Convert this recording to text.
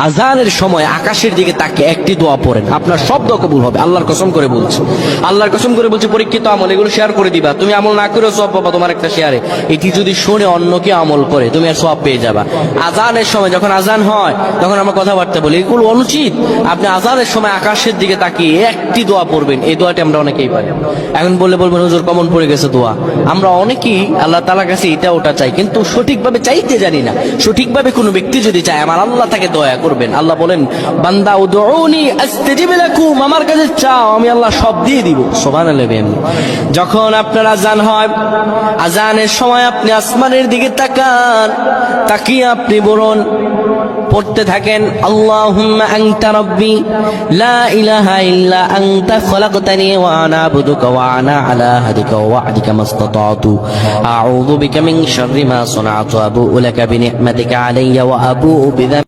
আজানের সময় আকাশের দিকে তাকে একটি দোয়া পড়েন, আপনার সব দোয়া কবুল হবে। আল্লাহর কসম করে বলছি, আল্লাহর কসম করে বলছি, পরীক্ষিত আমল এগুলো শেয়ার করে দিবা। তুমি আমল না করেও সওয়াব পাবা তোমার একটা শেয়ারে। এটি যদি শুনে অন্য কে আমল করে তুমি আর সওয়াব পেয়ে যাবা। আজানের সময় যখন আজান হয় তখন আমরা কথাবার্তা বলি, এগুলো অনুচিত। আপনি আজানের সময় আকাশের দিকে তাকিয়ে একটি দোয়া পড়বেন। এই দোয়াটি আমরা অনেকেই পারি। এখন বলবেন হুজুর কমন পড়ে গেছে দোয়া। আমরা অনেকেই আল্লাহ তাআলার কাছে এটা ওটা চাই, কিন্তু সঠিকভাবে চাইতে জানি না। সঠিকভাবে কোনো ব্যক্তি যদি চায় আমার আল্লাহ তাকে দয়া করবেন। আল্লাহ বলেন বান্দা উদউনি আস্তাজিব লাকুম, আমার কাছে চাও আমি আল্লাহ সব দিয়ে দিব। সুবহানাল্লাহ। যখন আপনার আজান হয়, আজানের সময় আপনি আসমানের দিকে তাকান, তাকিয়ে আপনি বলুন, পড়তে থাকেন আল্লাহুম্মা আনতা রাব্বি লা ইলাহা ইল্লা আনতা খলাকতানি ওয়া আনা আবদুকা ওয়া আনা আলা হাদিকা ওয়া ওয়া'দিকা মাসতাতা'তু আউযু বিকা মিন শাররি মা সানা'তু আবু'ু লাকা বিনি'মাতিকা আলাইয়া ওয়া আবু'ু